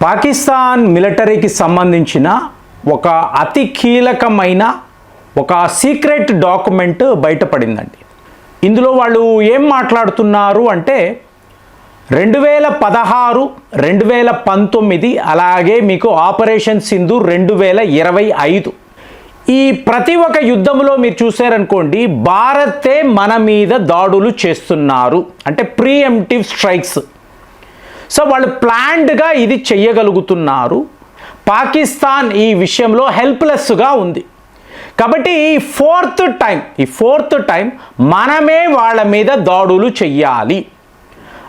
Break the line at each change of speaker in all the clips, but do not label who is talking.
పాకిస్తాన్ మిలిటరీకి సంబంధించిన ఒక అతి కీలకమైన ఒక సీక్రెట్ డాక్యుమెంట్ బయటపడిందండి. ఇందులో వాళ్ళు ఏం మాట్లాడుతున్నారు అంటే 2016, 2019 అలాగే మీకు ఆపరేషన్ సింధు 2025 ఈ ప్రతి ఒక్క యుద్ధంలో మీరు చూసారనుకోండి, భారతే మన మీద దాడులు చేస్తున్నారు అంటే ప్రీఎంప్టివ్ స్ట్రైక్స్. సో వాళ్ళు ప్లాన్డ్గా ఇది చెయ్యగలుగుతున్నారు. పాకిస్తాన్ ఈ విషయంలో హెల్ప్లెస్గా ఉంది. కాబట్టి ఈ ఫోర్త్ టైం మనమే వాళ్ళ మీద దాడులు చెయ్యాలి.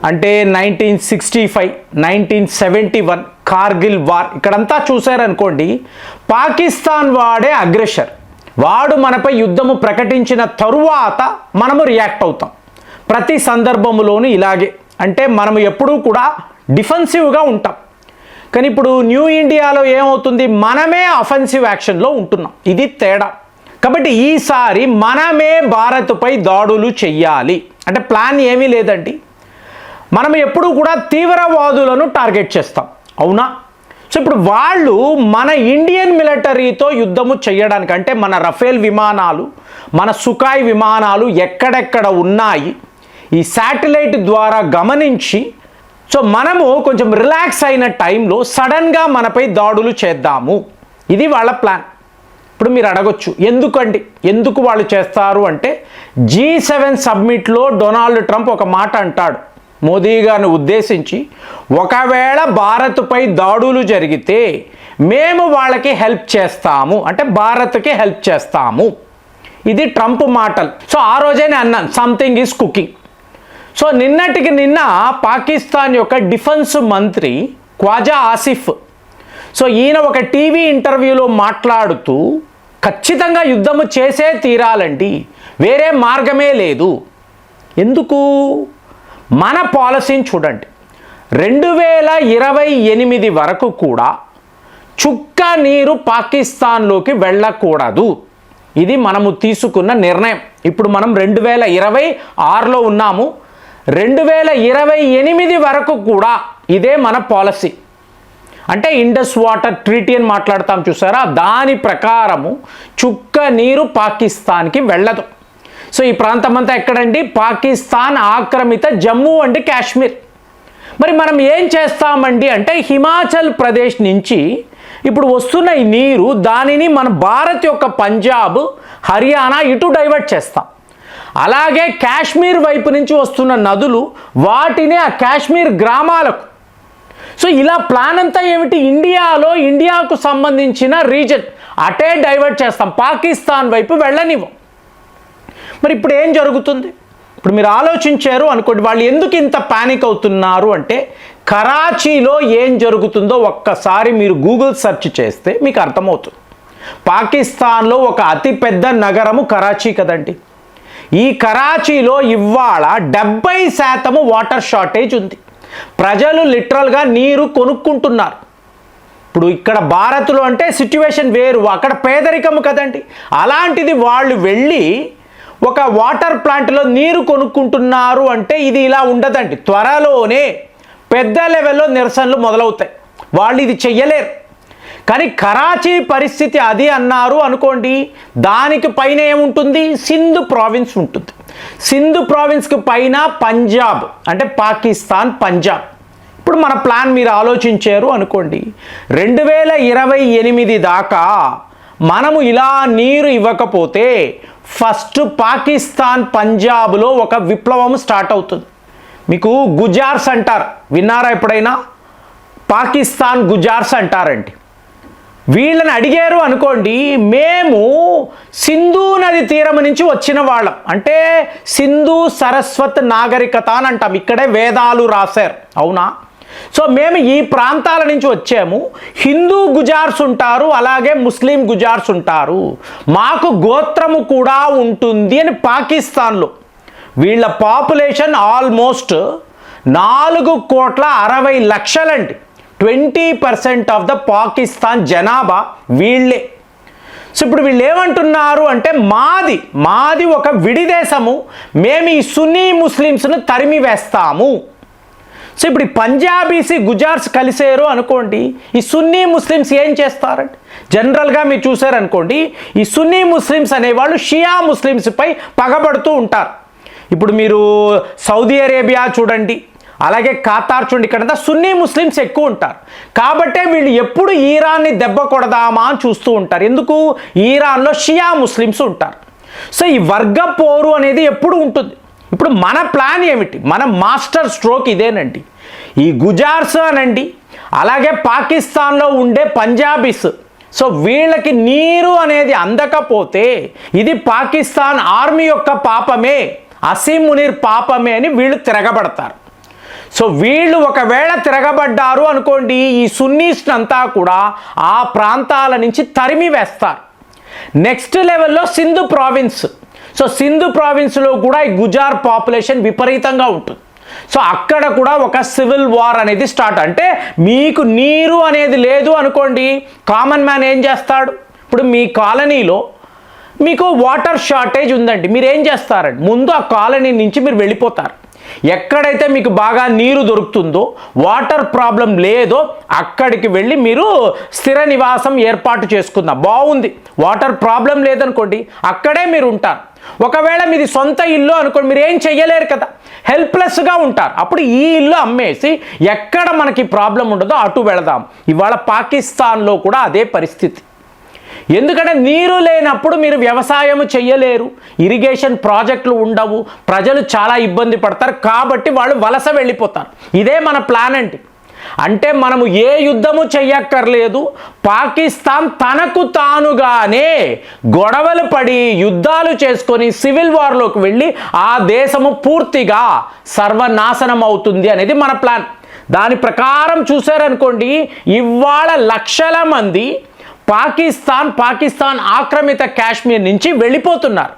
అంటే 1965, 1971 కార్గిల్ వార్ ఇక్కడంతా చూసారనుకోండి, పాకిస్తాన్ వాడే అగ్రెసర్. వాడు మనపై యుద్ధము ప్రకటించిన తరువాత మనము రియాక్ట్ అవుతాం. ప్రతి సందర్భంలోనూ ఇలాగే, అంటే మనము ఎప్పుడూ కూడా డిఫెన్సివ్గా ఉంటాం. కానీ ఇప్పుడు న్యూ ఇండియాలో ఏమవుతుంది, మనమే అఫెన్సివ్ యాక్షన్లో ఉంటున్నాం. ఇది తేడా. కాబట్టి ఈసారి మనమే భారత్పై దాడులు చెయ్యాలి. అంటే ప్లాన్ ఏమీ లేదండి. మనం ఎప్పుడూ కూడా తీవ్రవాదులను టార్గెట్ చేస్తాం, అవునా? సో ఇప్పుడు వాళ్ళు మన ఇండియన్ మిలిటరీతో యుద్ధము చేయడానికి, అంటే మన రఫేల్ విమానాలు, మన సుఖాయ్ విమానాలు ఎక్కడెక్కడ ఉన్నాయి ఈ శాటిలైట్ ద్వారా గమనించి, సో మనము కొంచెం రిలాక్స్ అయిన టైంలో సడన్గా మనపై దాడులు చేద్దాము. ఇది వాళ్ళ ప్లాన్. ఇప్పుడు మీరు అడగొచ్చు, ఎందుకు వాళ్ళు చేస్తారు అంటే, G7 సబ్మిట్లో డొనాల్డ్ ట్రంప్ ఒక మాట అంటాడు మోదీ గారిని ఉద్దేశించి, ఒకవేళ భారత్పై దాడులు జరిగితే మేము వాళ్ళకి హెల్ప్ చేస్తాము, అంటే భారత్కి హెల్ప్ చేస్తాము. ఇది ట్రంప్ మాటలు. సో ఆ రోజే నేను అన్నాను, సంథింగ్ ఈజ్ కుకింగ్. సో నిన్నటికి నిన్న పాకిస్తాన్ యొక్క డిఫెన్స్ మంత్రి ఖ్వాజా ఆసిఫ్, సో ఈయన ఒక టీవీ ఇంటర్వ్యూలో మాట్లాడుతూ, ఖచ్చితంగా యుద్ధము చేసే తీరాలండి, వేరే మార్గమే లేదు. ఎందుకు? మన పాలసీని చూడండి. 2028 వరకు కూడా చుక్క నీరు పాకిస్తాన్లోకి వెళ్ళకూడదు. ఇది మనము తీసుకున్న నిర్ణయం. ఇప్పుడు మనం 2026లో ఉన్నాము. 2028 వరకు కూడా ఇదే మన పాలసీ. అంటే ఇండస్ వాటర్ ట్రీటీ అని మాట్లాడతాం చూసారా, దాని ప్రకారము చుక్క నీరు పాకిస్తాన్కి వెళ్ళదు. సో ఈ ప్రాంతం అంతా ఎక్కడండి? పాకిస్తాన్ ఆక్రమిత జమ్మూ అండ్ కాశ్మీర్. మరి మనం ఏం చేస్తామండి అంటే, హిమాచల్ ప్రదేశ్ నుంచి ఇప్పుడు వస్తున్న ఈ నీరు, దానిని మన భారత్ యొక్క పంజాబ్, హర్యానా ఇటు డైవర్ట్ చేస్తాం. అలాగే కాశ్మీర్ వైపు నుంచి వస్తున్న నదులు, వాటిని ఆ కాశ్మీర్ గ్రామాలకు. సో ఇలా ప్లాన్ అంతా ఏమిటి, ఇండియాకు సంబంధించిన రీజన్ అటే డైవర్ట్ చేస్తాం, పాకిస్తాన్ వైపు వెళ్ళనివ్వం. మరి ఇప్పుడు ఏం జరుగుతుంది? ఇప్పుడు మీరు ఆలోచించారు అనుకోండి, వాళ్ళు ఎందుకు ఇంత పానిక్ అవుతున్నారు అంటే, కరాచీలో ఏం జరుగుతుందో ఒక్కసారి మీరు గూగుల్ సెర్చ్ చేస్తే మీకు అర్థమవుతుంది. పాకిస్తాన్లో ఒక అతిపెద్ద నగరము కరాచీ కదండి. ఈ కరాచీలో ఇవాళ 70% వాటర్ షార్టేజ్ ఉంది. ప్రజలు లిటరల్గా నీరు కొనుక్కుంటున్నారు. ఇప్పుడు ఇక్కడ భారత్లో అంటే సిచ్యువేషన్ వేరు, అక్కడ పేదరికము కదండి. అలాంటిది వాళ్ళు వెళ్ళి ఒక వాటర్ ప్లాంట్లో నీరు కొనుక్కుంటున్నారు అంటే ఇది ఇలా ఉండదండి. త్వరలోనే పెద్ద లెవెల్లో నిరసనలు మొదలవుతాయి. వాళ్ళు ఇది చెయ్యలేరు. కానీ కరాచీ పరిస్థితి అది అన్నారు అనుకోండి, దానికి పైన ఏముంటుంది? సింధు ప్రావిన్స్ ఉంటుంది. సింధు ప్రావిన్స్కి పైన పంజాబ్, అంటే పాకిస్తాన్ పంజాబ్. ఇప్పుడు మన ప్లాన్ మీరు ఆలోచించారు అనుకోండి, 2028 దాకా మనము ఇలా నీరు ఇవ్వకపోతే ఫస్ట్ పాకిస్తాన్ పంజాబ్లో ఒక విప్లవం స్టార్ట్ అవుతుంది. మీకు గుజార్స్ అంటారు, విన్నారా ఎప్పుడైనా? పాకిస్తాన్ గుజార్స్ అంటారండి. వీళ్ళని అడిగారు అనుకోండి, మేము సింధు నది తీరం నుంచి వచ్చిన వాళ్ళం, అంటే సింధు సరస్వత్ నాగరికత అని అంటాం. ఇక్కడే వేదాలు రాశారు, అవునా? సో మేము ఈ ప్రాంతాల నుంచి వచ్చాము. హిందూ గుజార్స్ ఉంటారు, అలాగే ముస్లిం గుజార్స్ ఉంటారు, మాకు గోత్రము కూడా ఉంటుంది అని పాకిస్తాన్లో. వీళ్ళ పాపులేషన్ ఆల్మోస్ట్ 4,60,00,000 అండి. 20% ఆఫ్ ద పాకిస్తాన్ జనాభా వీళ్ళే. సో ఇప్పుడు వీళ్ళు ఏమంటున్నారు అంటే, మాది ఒక విడిదేశము, మేము ఈ సున్నీ ముస్లిమ్స్ను తరిమి వేస్తాము. సో ఇప్పుడు ఈ పంజాబీస్ గుజార్స్ కలిసారు అనుకోండి, ఈ సున్నీ ముస్లిమ్స్ ఏం చేస్తారంటే జనరల్గా మీరు చూసారనుకోండి, ఈ సున్నీ ముస్లిమ్స్ అనేవాళ్ళు షియా ముస్లిమ్స్పై పగబడుతూ ఉంటారు. ఇప్పుడు మీరు సౌదీ అరేబియా చూడండి, అలాగే ఖతార్ చూడండి, ఇక్కడంతా సున్నీ ముస్లిమ్స్ ఎక్కువ ఉంటారు. కాబట్టే వీళ్ళు ఎప్పుడు ఇరాన్ని దెబ్బ కొడదామా అని చూస్తూ ఉంటారు. ఎందుకు? ఇరాన్లో షియా ముస్లిమ్స్ ఉంటారు. సో ఈ వర్గ పోరు అనేది ఎప్పుడు ఉంటుంది. ఇప్పుడు మన ప్లాన్ ఏమిటి? మన మాస్టర్ స్ట్రోక్ ఇదేనండి. ఈ గుజార్స్ అనండి, అలాగే పాకిస్తాన్లో ఉండే పంజాబీస్, సో వీళ్ళకి నీరు అనేది అందకపోతే ఇది పాకిస్తాన్ ఆర్మీ యొక్క పాపమే, అసీం మునీర్ పాపమే అని వీళ్ళు తిరగబడతారు. సో వీళ్ళు ఒకవేళ తిరగబడ్డారు అనుకోండి, ఈ సున్నీస్ అంతా కూడా ఆ ప్రాంతాల నుంచి తరిమి వేస్తారు. నెక్స్ట్ లెవెల్లో సింధు ప్రావిన్స్. సో సింధు ప్రావిన్స్లో కూడా ఈ గుజార్ పాపులేషన్ విపరీతంగా ఉంటుంది. సో అక్కడ కూడా ఒక సివిల్ వార్ అనేది స్టార్ట్. అంటే మీకు నీరు అనేది లేదు అనుకోండి, కామన్ మ్యాన్ ఏం చేస్తాడు? ఇప్పుడు మీ కాలనీలో మీకు వాటర్ షార్టేజ్ ఉందండి, మీరు ఏం చేస్తారండి? ముందు ఆ కాలనీ నుంచి మీరు వెళ్ళిపోతారు. ఎక్కడైతే మీకు బాగా నీరు దొరుకుతుందో, వాటర్ ప్రాబ్లం లేదో అక్కడికి వెళ్ళి మీరు స్థిర నివాసం ఏర్పాటు చేసుకుందాం. బాగుంది, వాటర్ ప్రాబ్లం లేదనుకోండి, అక్కడే మీరు ఉంటారు. ఒకవేళ మీది సొంత ఇల్లు అనుకోండి, మీరు ఏం చెయ్యలేరు కదా, హెల్ప్లెస్గా ఉంటారు. అప్పుడు ఈ ఇల్లు అమ్మేసి ఎక్కడ మనకి ప్రాబ్లం ఉండదో అటు వెళదాం. ఇవాళ పాకిస్తాన్లో కూడా అదే పరిస్థితి. ఎందుకంటే నీరు లేనప్పుడు మీరు వ్యవసాయం చెయ్యలేరు, ఇరిగేషన్ ప్రాజెక్టులు ఉండవు, ప్రజలు చాలా ఇబ్బంది పడతారు. కాబట్టి వాళ్ళు వలస వెళ్ళిపోతారు. ఇదే మన ప్లాన్ అండి. అంటే మనము ఏ యుద్ధము చెయ్యక్కర్లేదు, పాకిస్తాన్ తనకు తానుగానే గొడవలు పడి యుద్ధాలు చేసుకొని సివిల్ వార్లోకి వెళ్ళి ఆ దేశము పూర్తిగా సర్వనాశనం అవుతుంది అనేది మన ప్లాన్. దాని ప్రకారం చూశారనుకోండి, ఇవాళ లక్షల మంది పాకిస్తాన్ ఆక్రమిత కాశ్మీర్ నుంచి వెళ్ళిపోతున్నారు.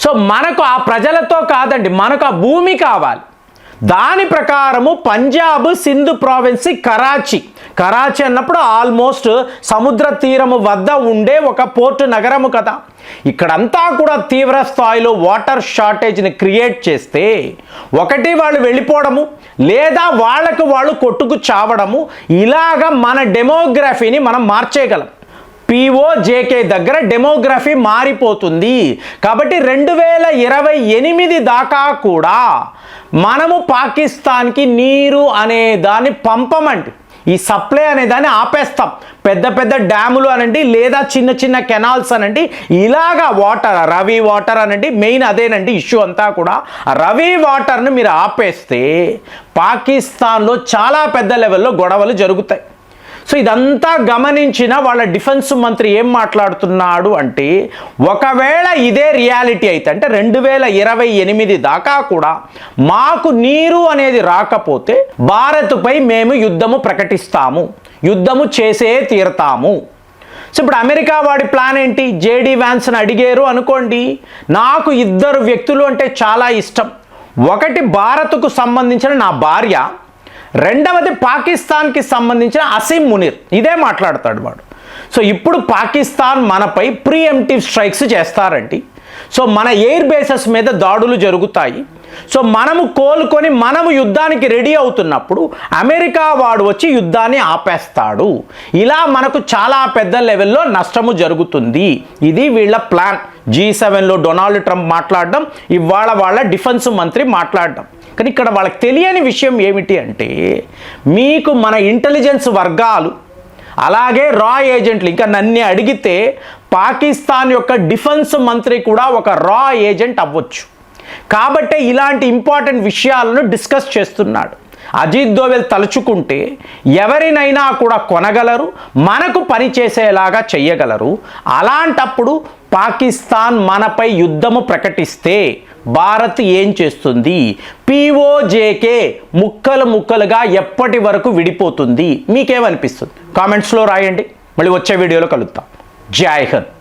సో మనకు ఆ ప్రజలతో కాదండి, మనకు ఆ భూమి కావాలి. దాని ప్రకారము పంజాబ్ సింధు ప్రావిన్స్ కరాచీ అన్నప్పుడు ఆల్మోస్ట్ సముద్ర తీరము వద్ద ఉండే ఒక పోర్టు నగరము కదా. ఇక్కడంతా కూడా తీవ్ర స్థాయిలో వాటర్ షార్టేజ్ని క్రియేట్ చేస్తే ఒకటి వాళ్ళు వెళ్ళిపోవడము, లేదా వాళ్ళకు వాళ్ళు కొట్టుకు చావడము, ఇలాగా మన డెమోగ్రఫీని మనం మార్చేయగలం. POJK దగ్గర డెమోగ్రఫీ మారిపోతుంది. కాబట్టి 2028 దాకా కూడా మనము పాకిస్తాన్కి నీరు అనే దాన్ని పంపమండి, ఈ సప్లై అనే దాన్ని ఆపేస్తాం. పెద్ద పెద్ద డ్యాములు అనండి, లేదా చిన్న చిన్న కెనాల్స్ అనండి, ఇలాగా వాటర్, రవి వాటర్ అనండి, మెయిన్ అదేనండి ఇష్యూ అంతా కూడా. రవి వాటర్ను మీరు ఆపేస్తే పాకిస్తాన్లో చాలా పెద్ద లెవెల్లో గొడవలు జరుగుతాయి. సో ఇదంతా గమనించిన వాళ్ళ డిఫెన్స్ మంత్రి ఏం మాట్లాడుతున్నాడు అంటే, ఒకవేళ ఇదే రియాలిటీ అయితే, అంటే 2028 దాకా కూడా మాకు నీరు అనేది రాకపోతే భారత్పై మేము యుద్ధము ప్రకటిస్తాము, యుద్ధము చేసే తీరతాము. సో ఇప్పుడు అమెరికా వాడి ప్లాన్ ఏంటి? JD వ్యాన్స్ని అడిగారు అనుకోండి, నాకు 2 వ్యక్తులు అంటే చాలా ఇష్టం. ఒకటి భారత్కు సంబంధించిన నా భార్య, రెండవది పాకిస్తాన్కి సంబంధించిన అసీం మునీర్. ఇదే మాట్లాడతాడు వాడు. సో ఇప్పుడు పాకిస్తాన్ మనపై ప్రీఎంప్టివ్ స్ట్రైక్స్ చేస్తారండి. సో మన ఎయిర్ బేసెస్ మీద దాడులు జరుగుతాయి. సో మనము కోలుకొని మనము యుద్ధానికి రెడీ అవుతున్నప్పుడు అమెరికా వాడు వచ్చి యుద్ధాన్ని ఆపేస్తాడు. ఇలా మనకు చాలా పెద్ద లెవెల్లో నష్టము జరుగుతుంది. ఇది వీళ్ళ ప్లాన్. G7లో డొనాల్డ్ ట్రంప్ మాట్లాడడం, ఇవాళ వాళ్ళ డిఫెన్స్ మంత్రి మాట్లాడడం. కానీ ఇక్కడ వాళ్ళకి తెలియని విషయం ఏమిటి అంటే, మీకు మన ఇంటెలిజెన్స్ వర్గాలు, అలాగే రా ఏజెంట్లు, ఇంకా నన్ను అడిగితే పాకిస్తాన్ యొక్క డిఫెన్స్ మంత్రి కూడా ఒక రా ఏజెంట్ అవ్వచ్చు. కాబట్టే ఇలాంటి ఇంపార్టెంట్ విషయాలను డిస్కస్ చేస్తున్నాడు. అజిత్ దోవెల్ తలుచుకుంటే ఎవరినైనా కూడా కొనగలరు, మనకు పని చేసేలాగా చెయ్యగలరు. అలాంటప్పుడు పాకిస్తాన్ మనపై యుద్ధము ప్రకటిస్తే భారత్ ఏం చేస్తుంది? POJK ముక్కలుగా ఎప్పటి వరకు విడిపోతుంది? మీకేమనిపిస్తుంది? కామెంట్స్లో రాయండి. మళ్ళీ వచ్చే వీడియోలో కలుద్దాం. జై హింద్.